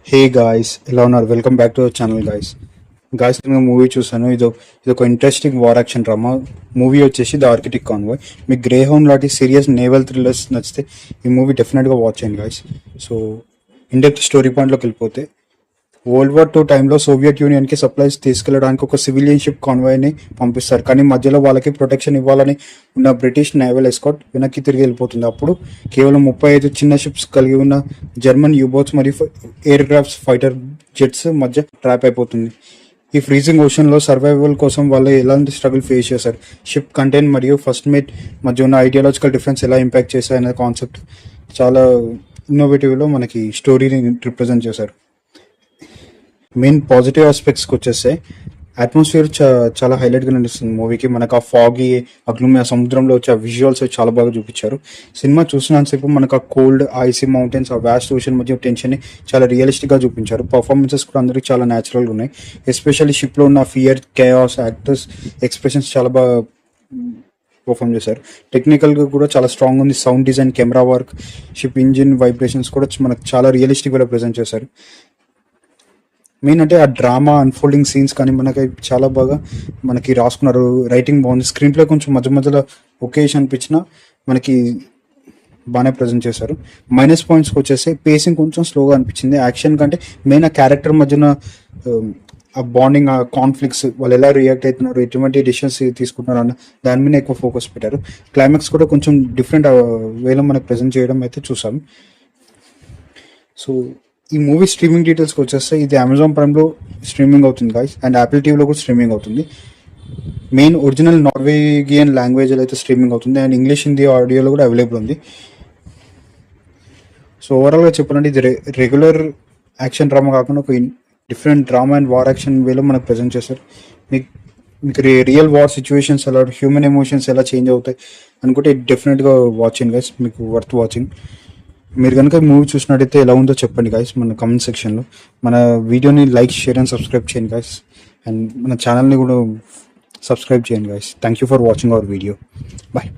Hey guys, ఎలా ఉన్నారు? Welcome back to our channel guys. నేను మూవీ చూసాను. ఇది ఒక interesting war action drama movie వచ్చేసి ద ఆర్కిటిక్ కాన్వాయ్. మీకు గ్రే హౌండ్ లాంటి సీరియస్ నేవల్ థ్రిల్లర్స్ నచ్చితే ఈ మూవీ డెఫినెట్గా వాచ్ చేయండి గాయ్స్. సో ఇండెప్త్ స్టోరీ పాయింట్లోకి వెళ్ళిపోతే, వరల్డ్ వార్ 2 టైంలో సోవియట్ యూనియన్కి సప్లైస్ తీసుకెళ్లడానికి ఒక సివిలియన్ షిప్ కాన్వాయ్ని పంపిస్తారు. కానీ మధ్యలో వాళ్ళకి ప్రొటెక్షన్ ఇవ్వాలని ఉన్న బ్రిటిష్ నేవల్ ఎస్కాట్ వెనక్కి తిరిగి వెళ్ళిపోతుంది. అప్పుడు కేవలం 35 చిన్న షిప్స్ కలిగి ఉన్న జర్మన్ యూబోట్స్ మరియు ఎయిర్ క్రాఫ్ట్స్ ఫైటర్ జెట్స్ మధ్య ట్రాప్ అయిపోతుంది. ఈ ఫ్రీజింగ్ ఓషన్లో సర్వైవల్ కోసం వాళ్ళు ఎలాంటి స్ట్రగుల్ ఫేస్ చేశారు, షిప్ కంటెంట్ మరియు ఫస్ట్ మేట్ మధ్య ఉన్న ఐడియాలజికల్ డిఫరెన్స్ ఎలా ఇంపాక్ట్ చేశాయి అనే కాన్సెప్ట్ చాలా ఇన్నోవేటివ్లో మనకి స్టోరీని రిప్రజెంట్ చేశారు. మెయిన్ పాజిటివ్ ఆస్పెక్ట్స్కి వచ్చేస్తే అట్మాస్ఫియర్ చాలా హైలైట్గా నడుస్తుంది మూవీకి. మనకు ఆ ఫాగీ, ఆ గ్లూమీ, ఆ సముద్రంలో వచ్చే విజువల్స్ చాలా బాగా చూపించారు. సినిమా చూసినంతసేపు మనకు ఆ కోల్డ్, ఐసీ మౌంటైన్స్, ఆ వ్యాస్ట్ ఓషన్ మధ్య టెన్షన్ని చాలా రియలిస్టిక్గా చూపించారు. పర్ఫార్మెన్సెస్ కూడా అందరికి చాలా న్యాచురల్గా ఉన్నాయి. ఎస్పెషల్లీ షిప్లో ఉన్న ఫియర్, కేయాస్, యాక్టర్స్ ఎక్స్ప్రెషన్స్ చాలా బాగా పర్ఫామ్ చేశారు. టెక్నికల్గా కూడా చాలా స్ట్రాంగ్ ఉంది. Sound design, camera work, ship engine vibrations కూడా మనకు చాలా రియలిస్టిక్గా ప్రజెంట్ చేశారు. మెయిన్ అంటే ఆ డ్రామా అన్ఫోల్డింగ్ సీన్స్ కానీ మనకి చాలా బాగా మనకి రాసుకున్నారు. రైటింగ్ బాగుంది. స్క్రీన్ ప్లే కొంచెం మధ్య మధ్యలో ఒకేషన్ అనిపించినా మనకి బాగానే ప్రజెంట్ చేశారు. మైనస్ పాయింట్స్కి వచ్చేసి పేసింగ్ కొంచెం స్లోగా అనిపించింది. యాక్షన్ కంటే మెయిన్ ఆ క్యారెక్టర్ మధ్యన ఆ బాండింగ్, ఆ కాన్ఫ్లిక్ట్స్, వాళ్ళు ఎలా రియాక్ట్ అవుతున్నారు, ఎటువంటి డిసిషన్స్ తీసుకుంటున్నారు అన్న దాని మీద ఎక్కువ ఫోకస్ పెట్టారు. క్లైమాక్స్ కూడా కొంచెం డిఫరెంట్ వేలో మనకు ప్రజెంట్ చేయడం అయితే చూసాం. సో ఈ మూవీ స్ట్రీమింగ్ డీటెయిల్స్కి వచ్చేస్తే ఇది అమెజాన్ ప్రైమ్లో స్ట్రీమింగ్ అవుతుంది గాయ్స్, అండ్ యాపిల్ టీవీలో కూడా స్ట్రీమింగ్ అవుతుంది. మెయిన్ ఒరిజినల్ నార్వేగియన్ లాంగ్వేజ్లో అయితే స్ట్రీమింగ్ అవుతుంది, అండ్ ఇంగ్లీష్, హిందీ ఆడియోలో కూడా అవైలబుల్ ఉంది. సో ఓవరాల్గా చెప్పాలంటే ఇది రెగ్యులర్ యాక్షన్ డ్రామా కాకుండా ఒక different drama and war action వేలో మనకు ప్రజెంట్ చేశారు. మీకు రియల్ వార్ సిచ్యువేషన్స్ ఎలా, హ్యూమన్ ఎమోషన్స్ ఎలా చేంజ్ అవుతాయి అనుకుంటే డెఫినెట్గా వాచింగ్ గైస్, మీకు వర్త్ వాచింగ్. మీరు కనుక మూవీ చూసినట్టయితే ఎలా ఉందో చెప్పండి గాయస్ మన కమెంట్ సెక్షన్లో. మన వీడియోని లైక్, షేర్ అండ్ సబ్స్క్రైబ్ చేయండి గాయస్, అండ్ మన ఛానల్ని కూడా సబ్స్క్రైబ్ చేయండి guys. Thank you for watching our video. Bye.